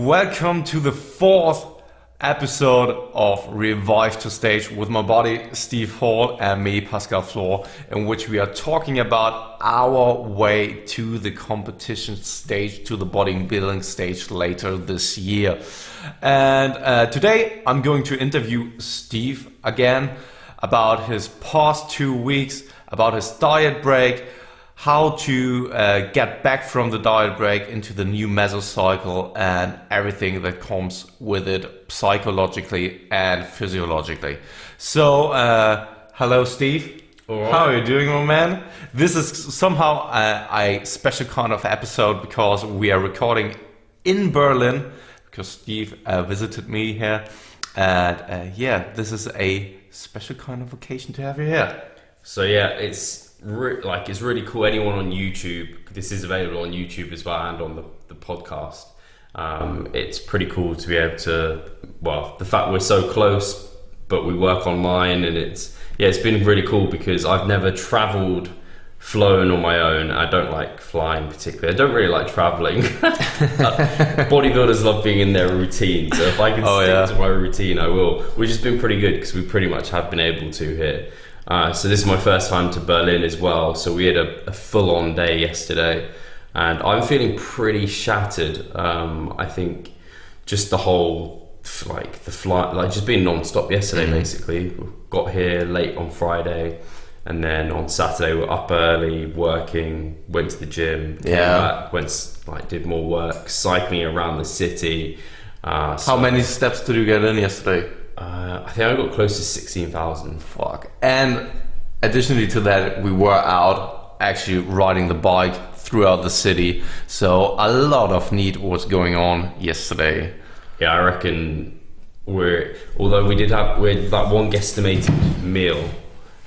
welcome to the fourth episode of Revive to Stage with my buddy Steve Hall and me, Pascal, in which we are talking about our way to the competition stage, to the bodybuilding stage later this year. And today I'm going to interview Steve again about his past 2 weeks, about his diet break, how to get back from the diet break into the new mesocycle and everything that comes with it psychologically and physiologically. So, hello Steve. Right. How are you doing, my man? This is somehow a special kind of episode because we are recording in Berlin because Steve visited me here. And this is a special kind of occasion to have you here. So yeah, it's really cool. Anyone on YouTube, this is available on YouTube as well and on the podcast. It's pretty cool to be able to, the fact we're so close, but we work online, and it's been really cool because I've never traveled, flown on my own. I don't like flying particularly. I don't really like traveling. Bodybuilders love being in their routine, so if I can stick to my routine, I will. Which has been pretty good because we pretty much have been able to here. So this is my first time to Berlin as well. So we had a full-on day yesterday, and I'm feeling pretty shattered. I think just the whole, the flight, just being non-stop yesterday, basically. Got here late on Friday, and then on Saturday we're up early, working, went to the gym, came back, did more work, cycling around the city. How many steps did you get in yesterday? I think I got close to 16,000. Fuck. And additionally to that, we were out actually riding the bike throughout the city. So a lot of need was going on yesterday. Yeah, I reckon although we had that one guesstimated meal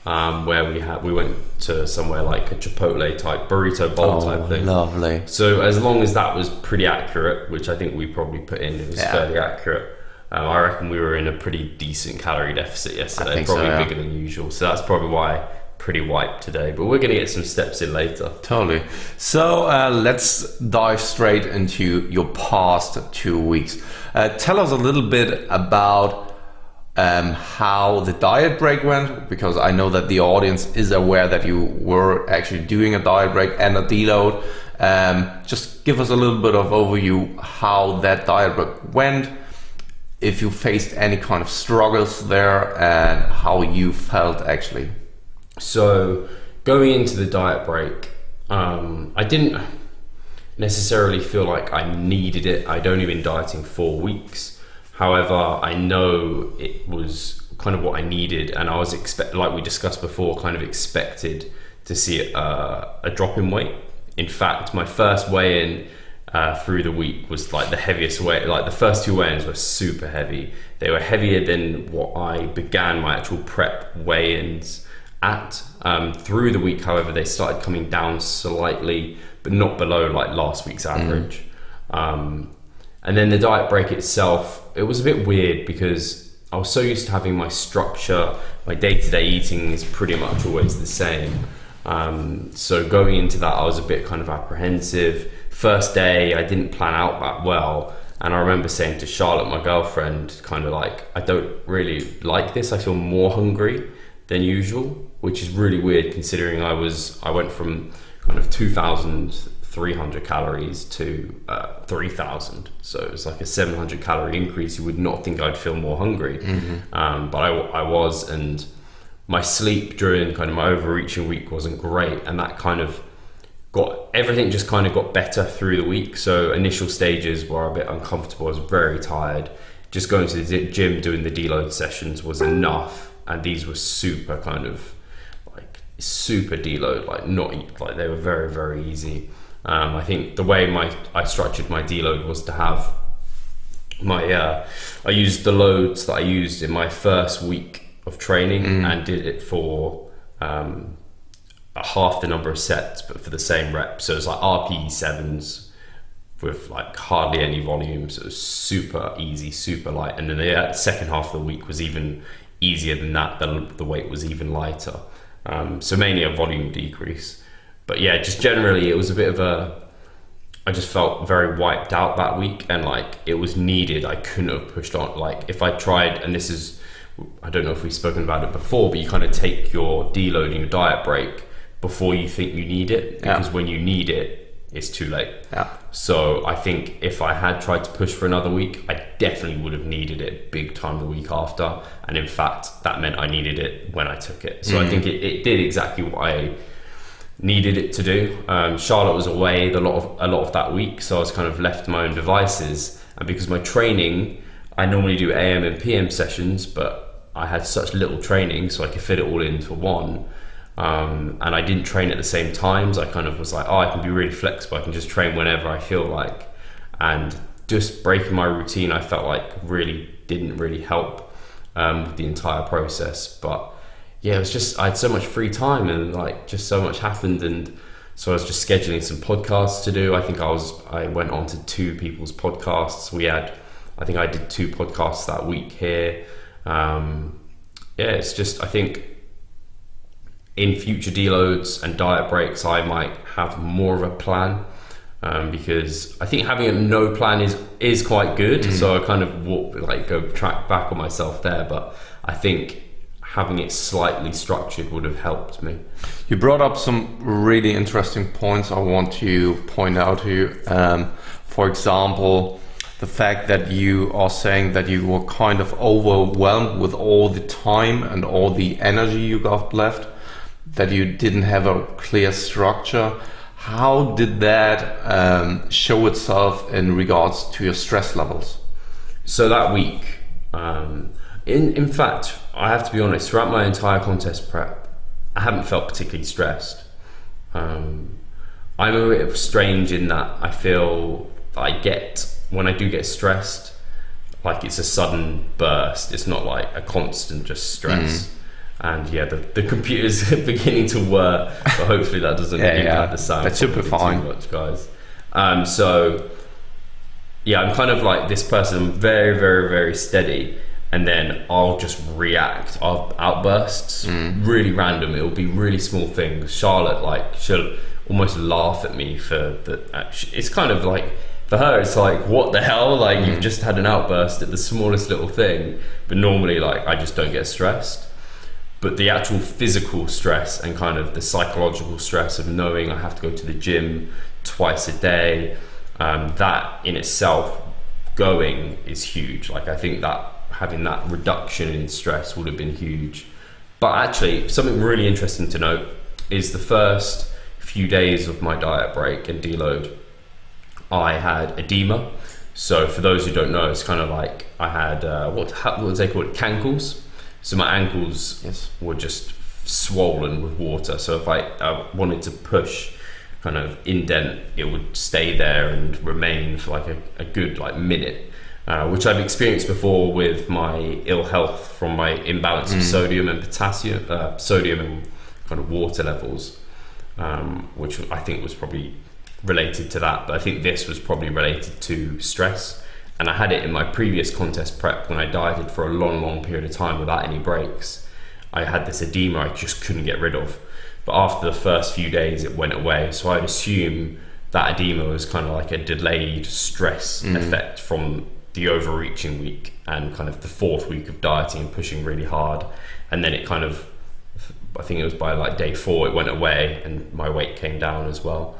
where we went to somewhere like a Chipotle type burrito bowl type thing. Lovely. So as long as that was pretty accurate, which I think we probably put in, it was fairly accurate. I reckon we were in a pretty decent calorie deficit yesterday, probably bigger than usual. So that's probably why pretty wiped today. But we're going to get some steps in later. Totally. So let's dive straight into your past 2 weeks. Tell us a little bit about how the diet break went, because I know that the audience is aware that you were actually doing a diet break and a deload. Just give us a little bit of overview how that diet break went, if you faced any kind of struggles there, and how you felt actually. So going into the diet break, I didn't necessarily feel like I needed it. I'd only been dieting 4 weeks. However, I know it was kind of what I needed, and I was like we discussed before, kind of expected to see a drop in weight. In fact, my first weigh-in through the week was like the heaviest weight. Like the first 2 weigh-ins were super heavy. They were heavier than what I began my actual prep weigh-ins at. Through the week, however, they started coming down slightly, but not below like last week's average. And then the diet break itself, it was a bit weird because I was so used to having my structure. My day-to-day eating is pretty much always the same. So going into that, I was a bit kind of apprehensive. First day, I didn't plan out that well, and I remember saying to Charlotte, my girlfriend, kind of like, I don't really like this. I feel more hungry than usual, which is really weird considering I went from kind of 2,300 calories to 3,000. So it was like a 700 calorie increase. You would not think I'd feel more hungry, but I was, and my sleep during kind of my overreaching week wasn't great, and that kind of everything just kind of got better through the week. So initial stages were a bit uncomfortable. I was very tired. Just going to the gym, doing the deload sessions was enough, and these were super kind of like super deload, like they were very, very easy. I think the way I structured my deload was to have I used the loads that I used in my first week of training and did it for half the number of sets, but for the same reps. So it's like RPE 7s with like hardly any volume. So it was super easy, super light. And then the second half of the week was even easier than that. The weight was even lighter. So mainly a volume decrease. But yeah, just generally it was a bit of I just felt very wiped out that week, and like it was needed. I couldn't have pushed on. Like if I tried, and this is, I don't know if we've spoken about it before, but you kind of take your deload and your diet break before you think you need it, because when you need it, it's too late. So I think if I had tried to push for another week, I definitely would have needed it big time the week after, and in fact that meant I needed it when I took it. So I think it did exactly what I needed it to do. Charlotte was away a lot of that week, so I was kind of left to my own devices, and because my training, I normally do AM and PM sessions, but I had such little training so I could fit it all into one, and I didn't train at the same times. I kind of was like, I can be really flexible, I can just train whenever I feel like, and just breaking my routine I felt like didn't really help with the entire process. But yeah, it was just, I had so much free time, and like just so much happened, and so I was just scheduling some podcasts to do. I think I went on to 2 people's podcasts. I think I did 2 podcasts that week here. It's just, I think in future deloads and diet breaks I might have more of a plan, because I think having a no plan is quite good. So I kind of go track back on myself there, but I think having it slightly structured would have helped me. You brought up some really interesting points I want to point out to you. For example, the fact that you are saying that you were kind of overwhelmed with all the time and all the energy you got left, that you didn't have a clear structure. How did that show itself in regards to your stress levels? So that week, in fact, I have to be honest, throughout my entire contest prep, I haven't felt particularly stressed. I'm a bit strange in that I feel when I do get stressed, like it's a sudden burst. It's not like a constant just stress. And yeah, the computer's beginning to whir, but hopefully that doesn't impact the sound. That should be fine. Too much, guys. So yeah, I'm kind of like this person. I'm very, very, very steady, and then I'll just react. I'll outbursts, really random. It'll be really small things. Charlotte, she'll almost laugh at me for the. It's kind of like, for her, it's like, what the hell? Like you've just had an outburst at the smallest little thing. But normally, I just don't get stressed. But the actual physical stress and kind of the psychological stress of knowing I have to go to the gym twice a day, that in itself going is huge. I think that having that reduction in stress would have been huge. But actually, something really interesting to note is the first few days of my diet break and deload, I had edema. So for those who don't know, it's kind of like I had, what was they called? Cankles. So my ankles were just swollen with water. So if I wanted to push, kind of indent, it would stay there and remain for a good minute, which I've experienced before with my ill health from my imbalance of sodium and potassium, sodium and kind of water levels, which I think was probably related to that. But I think this was probably related to stress. And I had it in my previous contest prep when I dieted for a long period of time without any breaks. I had this edema I just couldn't get rid of. But after the first few days, it went away. So I'd assume that edema was kind of like a delayed stress effect from the overreaching week and kind of the 4th week of dieting and pushing really hard. And then it kind of, I think it was by day 4, it went away and my weight came down as well.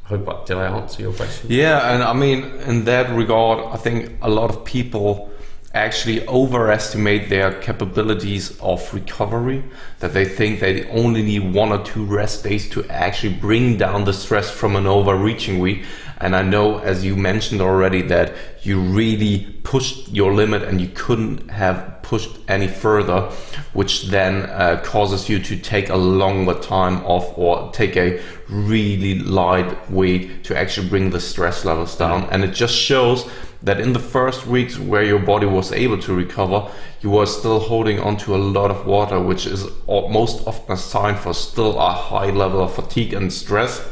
Did I answer your question? Yeah, and I mean, in that regard, I think a lot of people actually overestimate their capabilities of recovery, that they think they only need 1 or 2 rest days to actually bring down the stress from an overreaching week. And I know, as you mentioned already, that you really pushed your limit and you couldn't have pushed any further, which then causes you to take a longer time off or take a really light weight to actually bring the stress levels down. And it just shows that in the first weeks where your body was able to recover, you were still holding on to a lot of water, which is most often a sign for still a high level of fatigue and stress.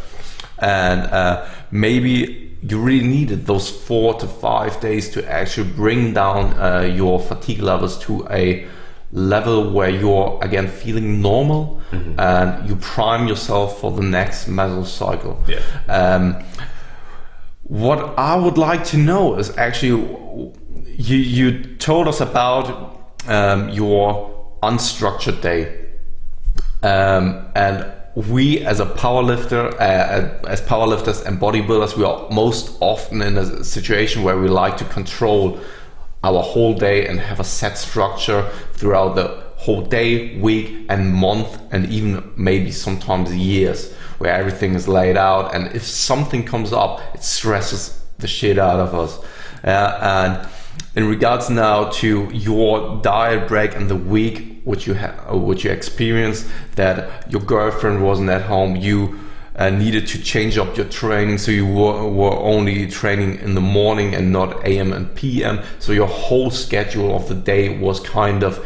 And maybe you really needed those 4 to 5 days to actually bring down your fatigue levels to a level where you're again feeling normal, and you prime yourself for the next mesocycle. What I would like to know is actually, you told us about your unstructured day, and we as a powerlifter, as powerlifters and bodybuilders, we are most often in a situation where we like to control our whole day and have a set structure throughout the whole day, week and month, and even maybe sometimes years, where everything is laid out, and if something comes up, it stresses the shit out of us. And in regards now to your diet break and the week which you experienced, that your girlfriend wasn't at home, you needed to change up your training, so you were only training in the morning and not AM and PM, so your whole schedule of the day was kind of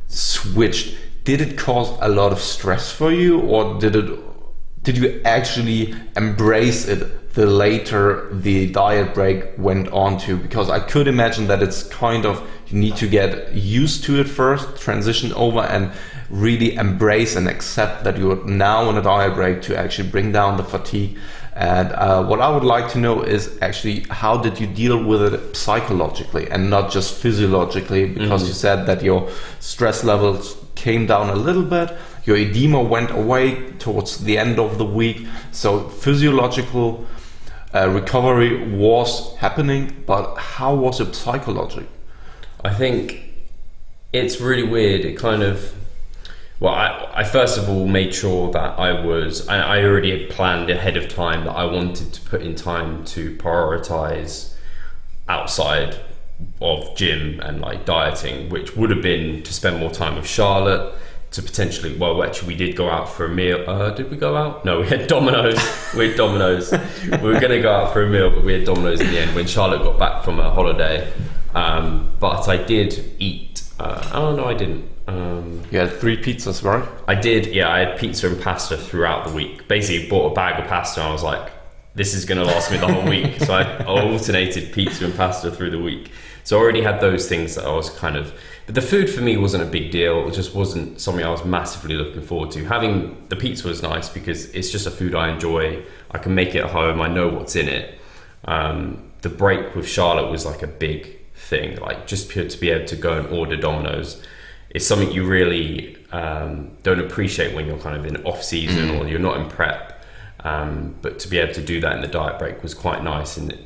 switched. Did it cause a lot of stress for you, or did you actually embrace it the later the diet break went on to? Because I could imagine that it's kind of, you need to get used to it first, transition over, and really embrace and accept that you're now on a diet break to actually bring down the fatigue. And what I would like to know is actually, how did you deal with it psychologically and not just physiologically? Because you said that your stress levels came down a little bit, your edema went away towards the end of the week, so physiological recovery was happening, but how was it psychological? I think it's really weird. It kind of, well, I first of all made sure that I already had planned ahead of time that I wanted to put in time to prioritize outside of gym and like dieting, which would have been to spend more time with Charlotte, to potentially, well, actually we did go out for a meal. Did we go out? No, we had Domino's. We had Domino's. We were going to go out for a meal, but we had Domino's in the end when Charlotte got back from her holiday. But I did eat. Oh no, I didn't. You had 3 pizzas, right? I did, yeah. I had pizza and pasta throughout the week. Basically, bought a bag of pasta and I was like, this is going to last me the whole week. So I alternated pizza and pasta through the week. So I already had those things that I was kind of... But the food for me wasn't a big deal. It just wasn't something I was massively looking forward to. Having the pizza was nice because it's just a food I enjoy. I can make it at home. I know what's in it. The break with Charlotte was like a big thing. Like just to be able to go and order Domino's. It's something you really don't appreciate when you're kind of in off season or you're not in prep. But to be able to do that in the diet break was quite nice. And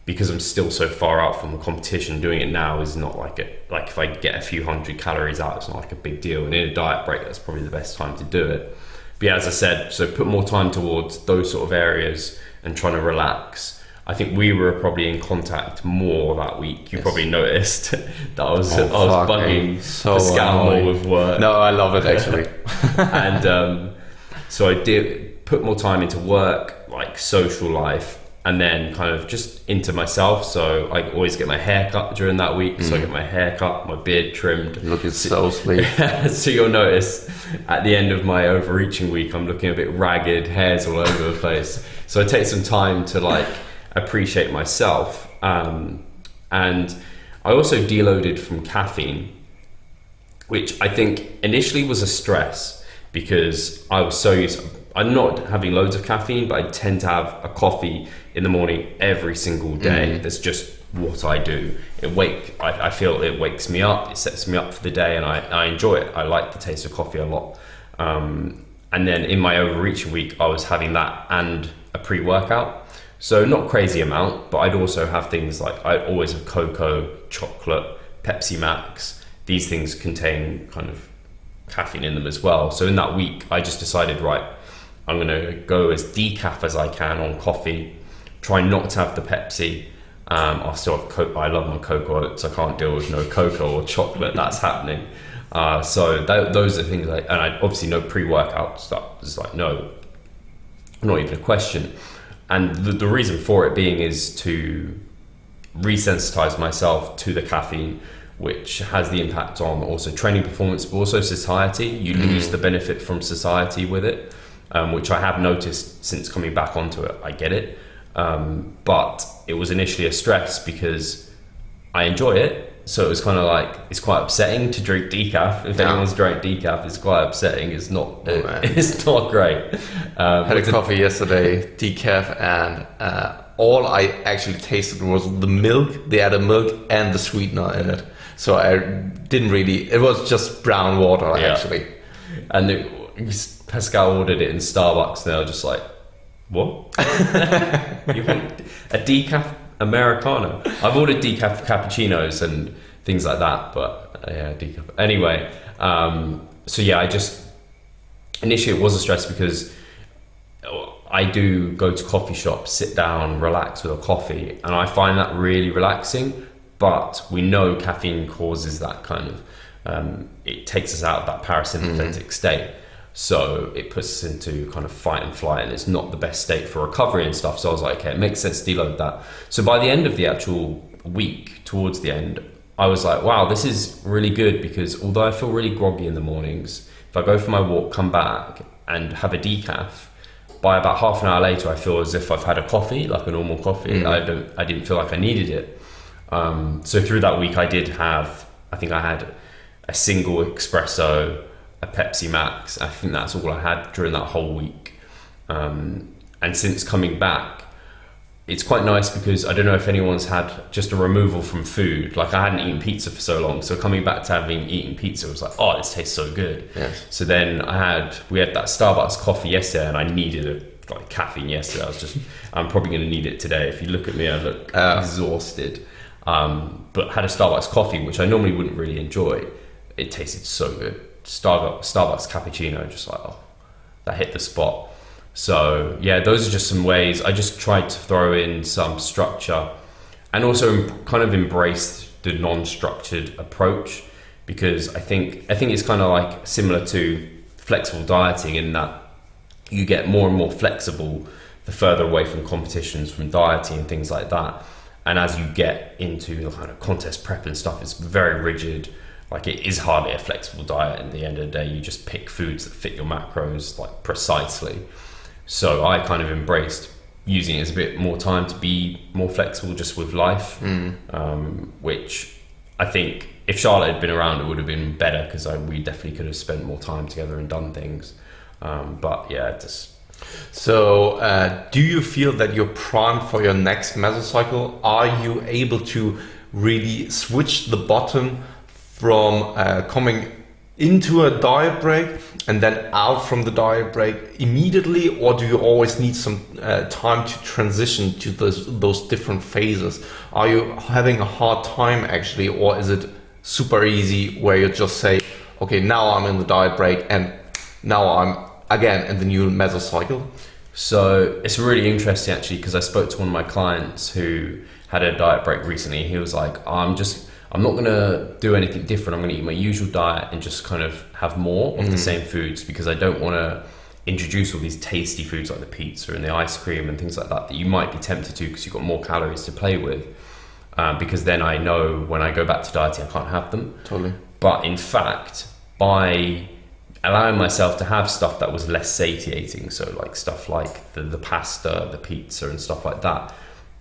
because I'm still so far out from the competition, doing it now is not like if I get a few hundred calories out, it's not like a big deal. And in a diet break, that's probably the best time to do it. But yeah, as I said, so put more time towards those sort of areas and trying to relax. I think we were probably in contact more that week. You probably noticed that I was bugging Pascal more with work. No, I love it actually. And so I did put more time into work, like social life, and then kind of just into myself. So I always get my hair cut during that week. So I get my hair cut, my beard trimmed. Looking so sleek. So you'll notice at the end of my overreaching week, I'm looking a bit ragged, hairs all over the place. So I take some time to like appreciate myself. And I also deloaded from caffeine, which I think initially was a stress because I was so used. I'm not having loads of caffeine, but I tend to have a coffee in the morning every single day. That's just what I do. I feel it wakes me up, it sets me up for the day, and I enjoy it. I like the taste of coffee a lot. And then in my overreaching week, I was having that and a pre-workout. So not crazy amount, but I'd also have things like, I always have cocoa, chocolate, Pepsi Max. These things contain kind of caffeine in them as well. So in that week, I just decided, right, I'm going to go as decaf as I can on coffee, try not to have the Pepsi. I'll still have Coke, but I love my cocoa oats. I can't deal with no cocoa or chocolate. That's happening. So those are things and I obviously no pre-workout stuff. It's like, no, not even a question. And the reason for it being is to resensitize myself to the caffeine, which has the impact on also training performance, but also satiety. You lose the benefit from satiety with it, which I have noticed since coming back onto it. I get it. But it was initially a stress because I enjoy it, So it was kind of like, it's quite upsetting to drink decaf. If anyone's drank decaf, it's quite upsetting. It's not it's not great. Had a coffee yesterday, decaf, and all I actually tasted was the milk, the added milk, and the sweetener in it. So I didn't really, it was just brown water actually. And Pascal ordered it in Starbucks, and they were just like, what? You want a decaf Americano? I've ordered decaf cappuccinos and things like that, but decaf. Anyway, so yeah, I just, initially it was a stress because I do go to coffee shops, sit down, relax with a coffee, and I find that really relaxing. But we know caffeine causes that kind of, it takes us out of that parasympathetic state. So it puts us into kind of fight and flight, and it's not the best state for recovery and stuff. So I was like, okay, it makes sense to deload that. So by the end of the actual week, towards the end, I was like, wow, this is really good, because although I feel really groggy in the mornings, if I go for my walk, come back and have a decaf, by about half an hour later, I feel as if I've had a coffee, like a normal coffee. I didn't feel like I needed it. So through that week, I think I had a single espresso, a Pepsi Max. I think that's all I had during that whole week. And since coming back, it's quite nice because I don't know if anyone's had just a removal from food. Like, I hadn't eaten pizza for so long, so coming back to having eaten pizza was like, oh, this tastes so good. Yes. So then we had that Starbucks coffee yesterday, and I needed caffeine yesterday. I'm probably going to need it today. If you look at me, I look exhausted. But had a Starbucks coffee, which I normally wouldn't really enjoy. It tasted so good. Starbucks cappuccino, just like, oh, that hit the spot. So yeah, those are just some ways. I just tried to throw in some structure, and also kind of embrace the non-structured approach, because I think it's kind of like similar to flexible dieting, in that you get more and more flexible the further away from competitions, from dieting and things like that. And as you get into the kind of contest prep and stuff, it's very rigid. Like, it is hardly a flexible diet. At the end of the day, you just pick foods that fit your macros like precisely. So I kind of embraced using it as a bit more time to be more flexible just with life, which I think if Charlotte had been around, it would have been better, because we definitely could have spent more time together and done things. But yeah, just... So do you feel that you're primed for your next mesocycle? Are you able to really switch the button from coming into a diet break and then out from the diet break immediately, or do you always need some time to transition to those different phases? Are you having a hard time actually, or is it super easy where you just say, okay, now I'm in the diet break and now I'm again in the new mesocycle? So it's really interesting actually, because I spoke to one of my clients who had a diet break recently. He was like, I'm not going to do anything different. I'm going to eat my usual diet and just kind of have more of the same foods, because I don't want to introduce all these tasty foods like the pizza and the ice cream and things like that you might be tempted to, because you've got more calories to play with. Because then I know when I go back to dieting, I can't have them. Totally. But in fact, by allowing myself to have stuff that was less satiating, so like stuff like the pasta, the pizza and stuff like that,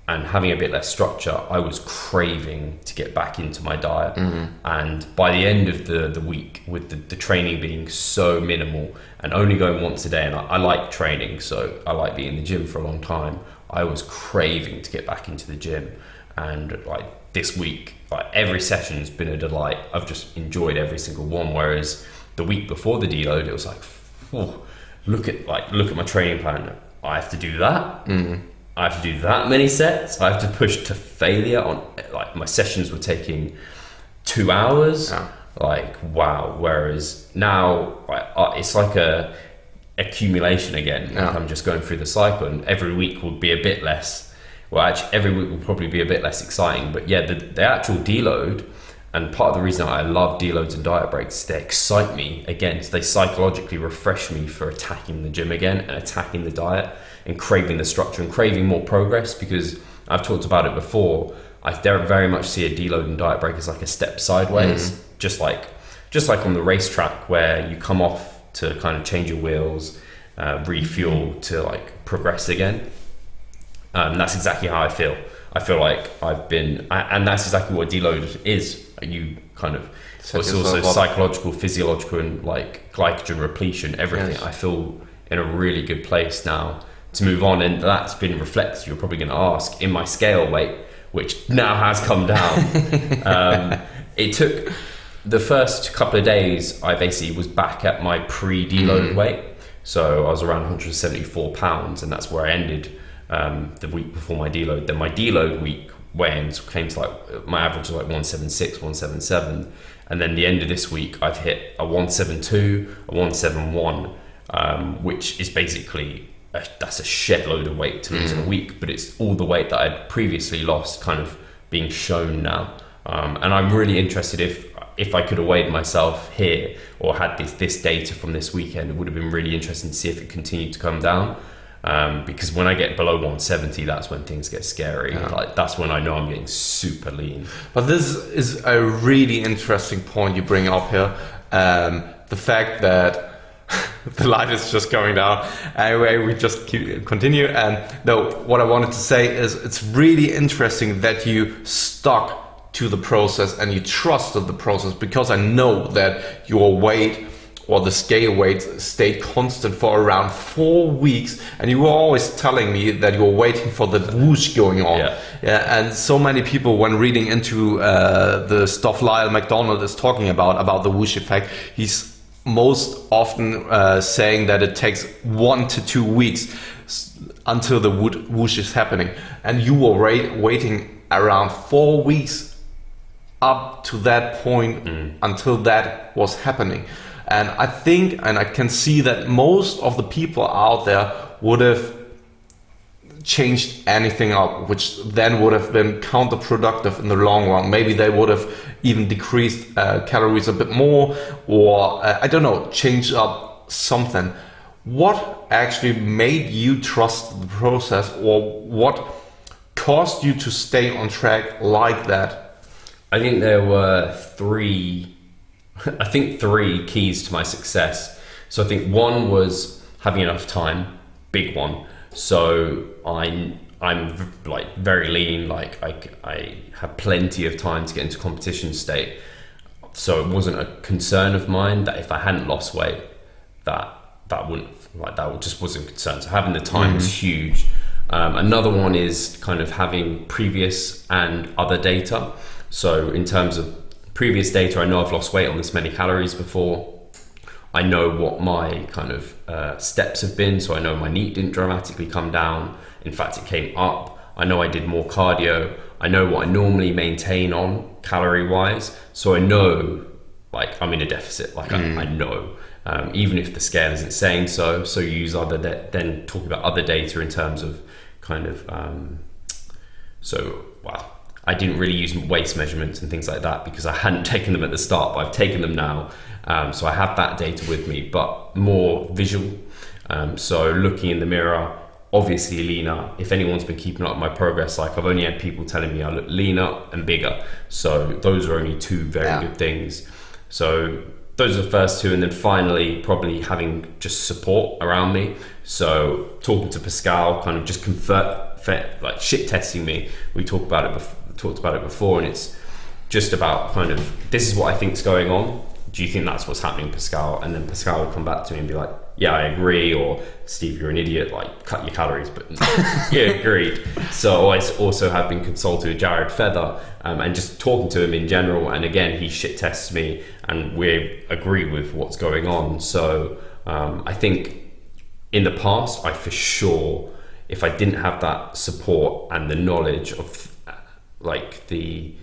and having a bit less structure, I was craving to get back into my diet. And by the end of the week, with the training being so minimal and only going once a day, and I like training, so I like being in the gym for a long time, I was craving to get back into the gym. And like this week, like every session's been a delight. I've just enjoyed every single one. Whereas the week before the deload, it was like, oh, look at my training plan. I have to do that. I have to do that many sets. I have to push to failure on, like, my sessions were taking 2 hours. Like, wow. Whereas now it's like a accumulation again. Like, I'm just going through the cycle, and every week will be a bit less. Well, actually, every week will probably be a bit less exciting. But yeah, the actual deload, and part of the reason I love deloads and diet breaks, they excite me again. So they psychologically refresh me for attacking the gym again and attacking the diet and craving the structure and craving more progress, because I've talked about it before. I very much see a deload and diet break as like a step sideways, just like on the racetrack, where you come off to kind of change your wheels, refuel to like progress again. That's exactly how I feel. I feel like and that's exactly what deload is you kind of, Set it's also yourself up. psychological, physiological, and like glycogen repletion, everything. Yes. I feel in a really good place now to move on, and that's been reflected, you're probably going to ask, in my scale weight, which now has come down. It took the first couple of days, I basically was back at my pre-deload weight. So I was around 174 pounds, and that's where I ended the week before my deload. Then my deload week weigh-ins came to like, my average was like 176, 177. And then the end of this week, I've hit a 172, a 171, which is basically, that's a shed load of weight to lose in a week, but it's all the weight that I'd previously lost kind of being shown now. And I'm really interested if I could have weighed myself here or had this data from this weekend, it would have been really interesting to see if it continued to come down. Because when I get below 170, that's when things get scary. Like that's when I know I'm getting super lean. But this is a really interesting point you bring up here. The fact that the light is just going down. Anyway, we just continue. And no, what I wanted to say is it's really interesting that you stuck to the process and you trusted the process, because I know that your weight or the scale weight stayed constant for around 4 weeks, and you were always telling me that you were waiting for the whoosh going on. Yeah, and so many people, when reading into the stuff Lyle McDonald is talking about the whoosh effect, he's most often saying that it takes 1 to 2 weeks until the whoosh is happening, and you were waiting around 4 weeks up to that point until that was happening. And I think, and I can see that most of the people out there would have changed anything up, which then would have been counterproductive in the long run. Maybe they would have even decreased calories a bit more, or I don't know, changed up something. What actually made you trust the process, or what caused you to stay on track like that? I think there were three keys to my success. So I think one was having enough time, big one. So I'm like very lean, like I have plenty of time to get into competition state. So it wasn't a concern of mine that if I hadn't lost weight, that just wasn't a concern. So having the time was huge. Another one is kind of having previous and other data. So in terms of previous data, I know I've lost weight on this many calories before. I know what my kind of steps have been. So I know my NEAT didn't dramatically come down. In fact, it came up. I know I did more cardio. I know what I normally maintain on calorie wise. So I know like I'm in a deficit, like I know, even if the scale isn't saying so. So you use then talking about other data in terms of kind of, I didn't really use waist measurements and things like that because I hadn't taken them at the start, but I've taken them now. So I have that data with me, but more visual. So looking in the mirror, obviously leaner. If anyone's been keeping up my progress, like I've only had people telling me I look leaner and bigger. So those are only two very good things. So those are the first two. And then finally, probably having just support around me. So talking to Pascal, kind of just like shit testing me. We talked about it before, and it's just about kind of, this is what I think's going on. Do you think that's what's happening, Pascal? And then Pascal would come back to me and be like, yeah, I agree. Or Steve, you're an idiot, like cut your calories. But yeah, agreed. So I also have been consulting with Jared Feather and just talking to him in general. And again, he shit tests me and we agree with what's going on. So I think in the past, I for sure, if I didn't have that support and the knowledge of like the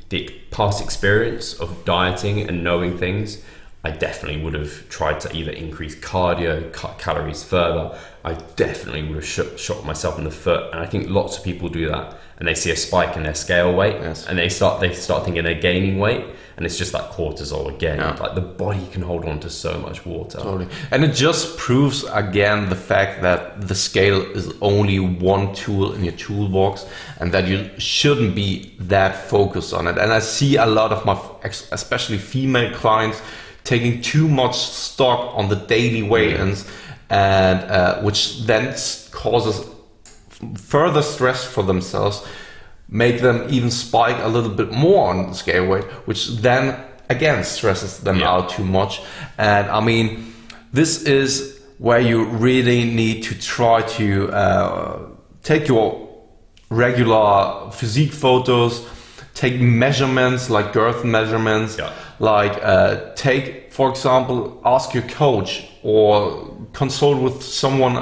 past experience of dieting and knowing things, I definitely would have tried to either increase cardio, cut calories further. I definitely would have shot myself in the foot. And I think lots of people do that and they see a spike in their scale weight and they start thinking they're gaining weight, and it's just like cortisol again. Like the body can hold on to so much water. Totally. And it just proves again the fact that the scale is only one tool in your toolbox and that you shouldn't be that focused on it. And I see a lot of my, especially female clients, taking too much stock on the daily weigh-ins, and which then causes further stress for themselves, make them even spike a little bit more on the scale weight, which then again stresses them out too much. And I mean, this is where you really need to try to take your regular physique photos, take measurements like girth measurements, like take, for example, ask your coach or consult with someone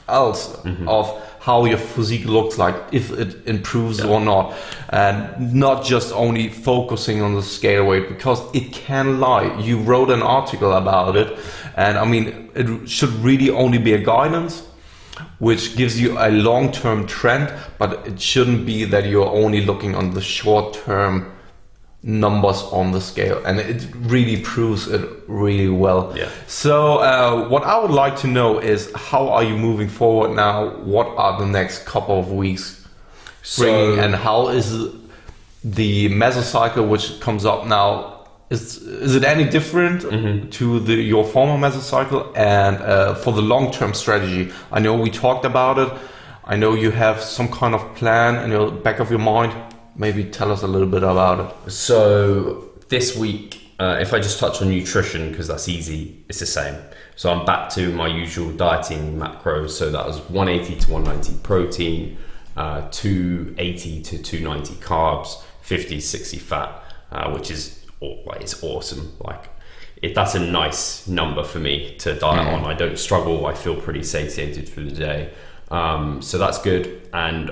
else of how your physique looks like, if it improves or not, and not just only focusing on the scale weight, because it can lie. You wrote an article about it, and I mean, it should really only be a guidance which gives you a long-term trend, but it shouldn't be that you're only looking on the short-term numbers on the scale, and it really proves it really well. So what I would like to know is, how are you moving forward now? What are the next couple of weeks bringing, and how is the mesocycle which comes up now? Is it any different to your former mesocycle? And for the long-term strategy, I know we talked about it. I know you have some kind of plan in the back of your mind. Maybe tell us a little bit about it. So this week, if I just touch on nutrition, because that's easy, it's the same. So I'm back to my usual dieting macros. So that was 180 to 190 protein, 280 to 290 carbs, 50, 60 fat, which is it's awesome. That's a nice number for me to diet on. I don't struggle. I feel pretty satiated for the day. So that's good. And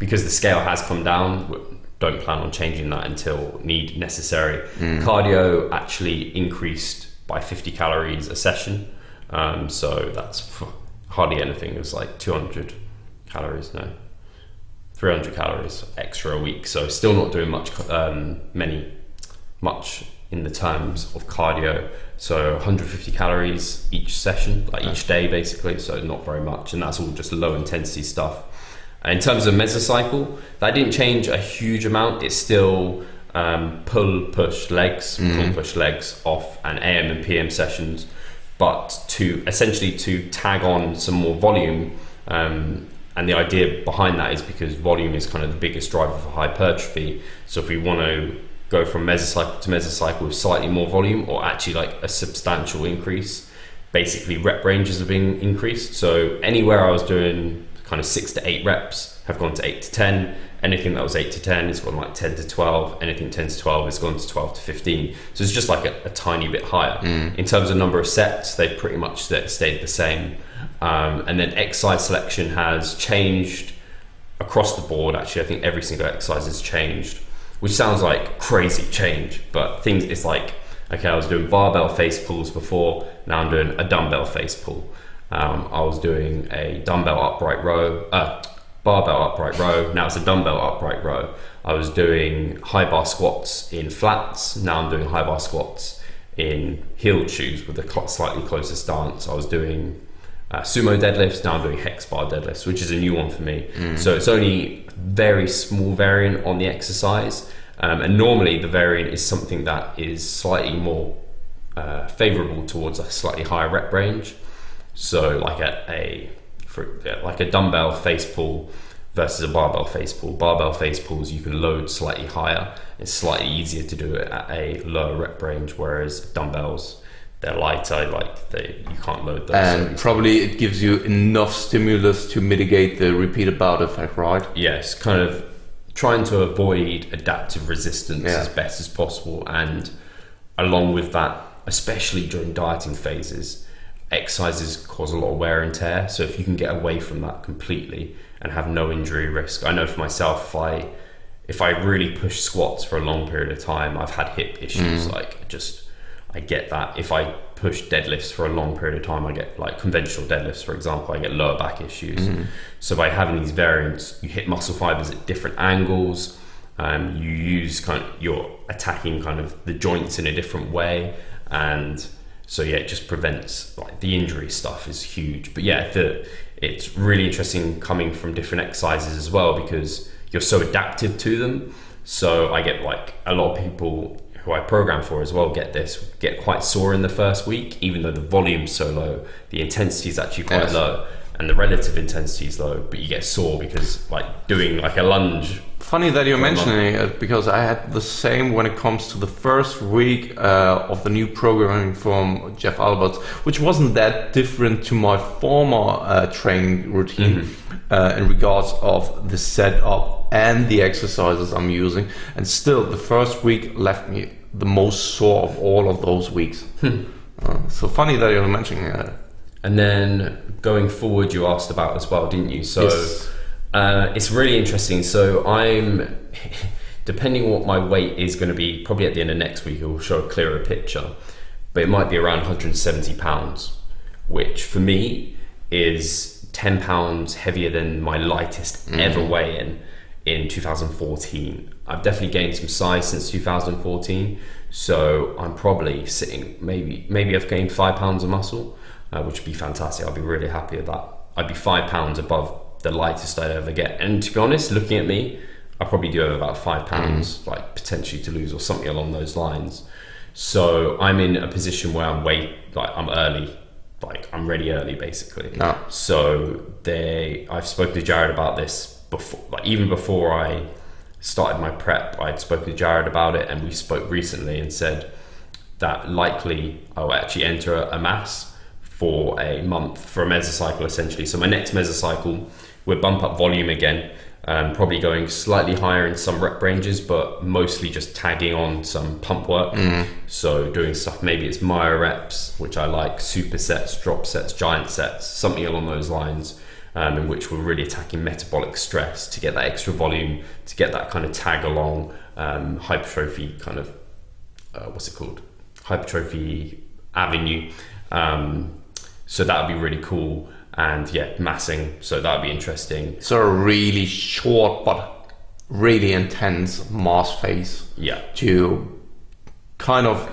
because the scale has come down, don't plan on changing that until necessary. Cardio actually increased by 50 calories a session. So that's hardly anything. It was like 200 calories, 300 calories extra a week. So still not doing much in the terms of cardio. So 150 calories each session, like each day basically. So not very much. And that's all just low intensity stuff. In terms of mesocycle, that didn't change a huge amount. It's still pull, push legs off, and AM and PM sessions, but to tag on some more volume. And the idea behind that is because volume is kind of the biggest driver for hypertrophy. So if we want to go from mesocycle to mesocycle with slightly more volume, or actually like a substantial increase, basically rep ranges are being increased. So anywhere I was doing kind of 6 to 8 reps have gone to 8 to 10. Anything that was 8 to 10 has gone like 10 to 12. Anything 10 to 12 has gone to 12 to 15. So it's just like a tiny bit higher. In terms of number of sets, they pretty much stayed the same. And then exercise selection has changed across the board. Actually, I think every single exercise has changed, which sounds like crazy change, but it's like, okay, I was doing barbell face pulls before, now I'm doing a dumbbell face pull. I was doing a dumbbell upright row, barbell upright row, now it's a dumbbell upright row. I was doing high bar squats in flats, now I'm doing high bar squats in heeled shoes with a slightly closer stance. I was doing sumo deadlifts, now I'm doing hex bar deadlifts, which is a new one for me. So it's only very small variant on the exercise, and normally the variant is something that is slightly more favorable towards a slightly higher rep range. So like a dumbbell face pull versus a barbell face pull. Barbell face pulls you can load slightly higher. It's slightly easier to do it at a lower rep range, whereas dumbbells, they're lighter, you can't load those. And probably it gives you enough stimulus to mitigate the repeated bout effect, right? Yes, kind of trying to avoid adaptive resistance as best as possible. And along with that, especially during dieting phases, exercises cause a lot of wear and tear. So if you can get away from that completely and have no injury risk, I know for myself, if I really push squats for a long period of time, I've had hip issues. I get that. If I push deadlifts for a long period of time, I get like conventional deadlifts, for example, I get lower back issues. So by having these variants, you hit muscle fibers at different angles. You're attacking kind of the joints in a different way, and so it just prevents the injury stuff is huge. But it's really interesting coming from different exercises as well, because you're so adaptive to them. So I get a lot of people who I program for as well get quite sore in the first week, even though the volume's so low, the intensity is actually quite low. and the relative intensity is low, but you get sore because like doing like a lunge. Funny that you're mentioning it, because I had the same when it comes to the first week of the new programming from Jeff Alberts, which wasn't that different to my former training routine in regards of the setup and the exercises I'm using. And still, the first week left me the most sore of all of those weeks. So funny that you're mentioning it. And then going forward, you asked about as well, didn't you? So it's really interesting. So I'm, depending on what my weight is going to be, probably at the end of next week, it will show a clearer picture. But it might be around 170 pounds, which for me is 10 pounds heavier than my lightest ever weigh in 2014. I've definitely gained some size since 2014. So I'm probably sitting, maybe I've gained 5 pounds of muscle, which would be fantastic. I'll be really happy with that. I'd be 5 pounds above the lightest I'd ever get. And to be honest, looking at me, I probably do have about 5 pounds, like potentially to lose or something along those lines. So I'm in a position where I'm early, like I'm ready early basically. No. So I've spoken to Jared about this before, like even before I started my prep, I'd spoken to Jared about it, and we spoke recently and said that likely I'll actually enter a mass for a month, for a mesocycle essentially. So my next mesocycle, we'll bump up volume again, probably going slightly higher in some rep ranges, but mostly just tagging on some pump work. So doing stuff, maybe it's myo reps, which I like, supersets, drop sets, giant sets, something along those lines, in which we're really attacking metabolic stress to get that extra volume, to get that kind of tag along hypertrophy kind of, hypertrophy avenue. So that would be really cool. And yeah, massing, so that would be interesting. So a really short but really intense mass phase. Yeah. To kind of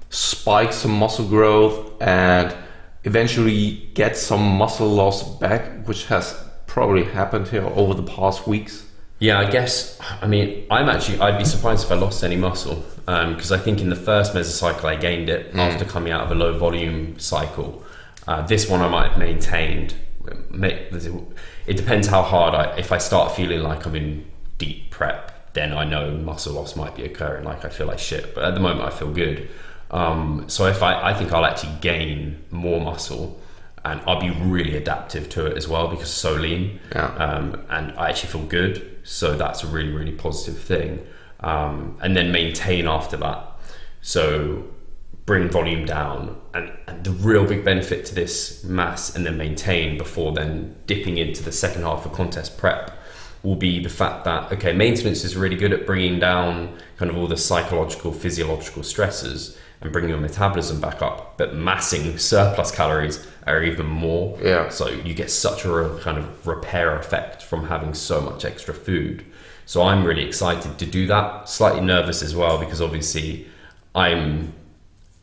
spike some muscle growth and eventually get some muscle loss back, which has probably happened here over the past weeks. Yeah, I guess, I mean, I'd be surprised if I lost any muscle, because I think in the first mesocycle I gained it after coming out of a low volume cycle. This one I might have maintained. It depends how hard if I start feeling like I'm in deep prep, then I know muscle loss might be occurring, like I feel like shit, but at the moment I feel good. So if I think I'll actually gain more muscle, and I'll be really adaptive to it as well because it's so lean, and I actually feel good, so that's a really, really positive thing. And then maintain after that, so bring volume down, and the real big benefit to this mass and then maintain before then dipping into the second half of contest prep will be the fact that, okay, maintenance is really good at bringing down kind of all the psychological, physiological stresses and bringing your metabolism back up, but massing surplus calories are even more. So you get such a kind of repair effect from having so much extra food. So I'm really excited to do that. Slightly nervous as well, because obviously I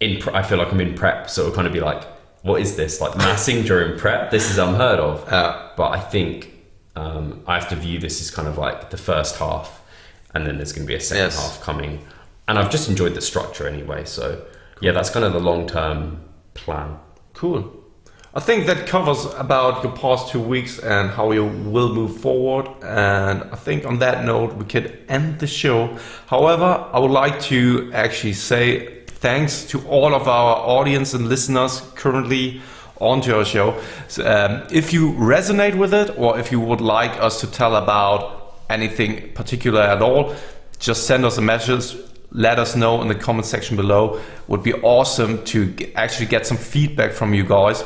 feel like I'm in prep, so it'll kind of be like, what is this, like massing during prep? This is unheard of. But I think I have to view this as kind of like the first half, and then there's going to be a second half coming. And I've just enjoyed the structure anyway, so yeah, that's kind of the long-term plan. Cool. I think that covers about your past 2 weeks and how you will move forward. And I think on that note, we could end the show. However, I would like to actually say thanks to all of our audience and listeners currently onto our show. So, if you resonate with it, or if you would like us to tell about anything particular at all, just send us a message. Let us know in the comment section below. Would be awesome to actually get some feedback from you guys.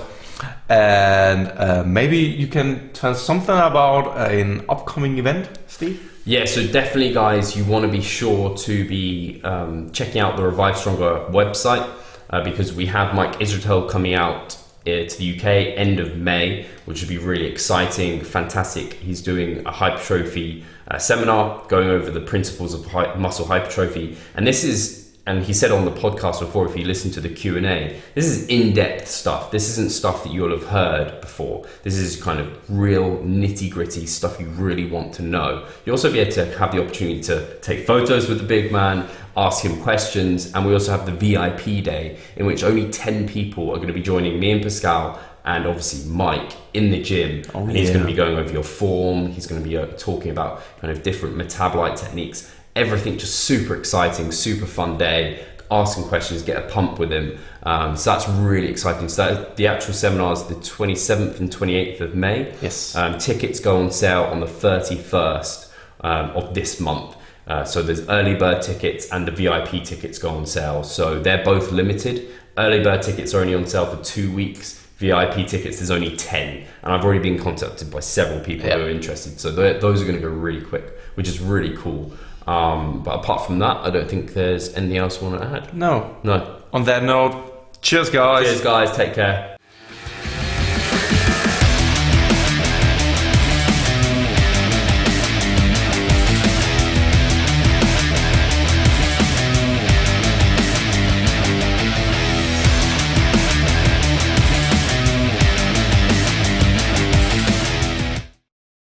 And maybe you can tell something about an upcoming event, Steve? Yeah, so definitely, guys, you want to be sure to be checking out the Revive Stronger website, because we have Mike Israetel coming out to the UK end of May, which would be really exciting, fantastic. He's doing a hypertrophy seminar going over the principles of muscle hypertrophy, and he said on the podcast before, if you listen to the Q&A, this is in-depth stuff. This isn't stuff that you'll have heard before. This is kind of real nitty-gritty stuff you really want to know. You'll also be able to have the opportunity to take photos with the big man, ask him questions, and we also have the VIP day, in which only 10 people are going to be joining me and Pascal and obviously Mike in the gym, and he's going to be going over your form. He's going to be talking about kind of different metabolite techniques. Everything just super exciting, super fun day. Asking questions, get a pump with him. So that's really exciting. So the actual seminar is the 27th and 28th of May. Yes. Tickets go on sale on the 31st of this month. So there's early bird tickets and the VIP tickets go on sale. So they're both limited. Early bird tickets are only on sale for 2 weeks. VIP tickets, there's only 10. And I've already been contacted by several people who are interested. So those are going to go really quick, which is really cool. But apart from that, I don't think there's anything else I want to add. No. No. On that note, cheers guys. Cheers guys, take care.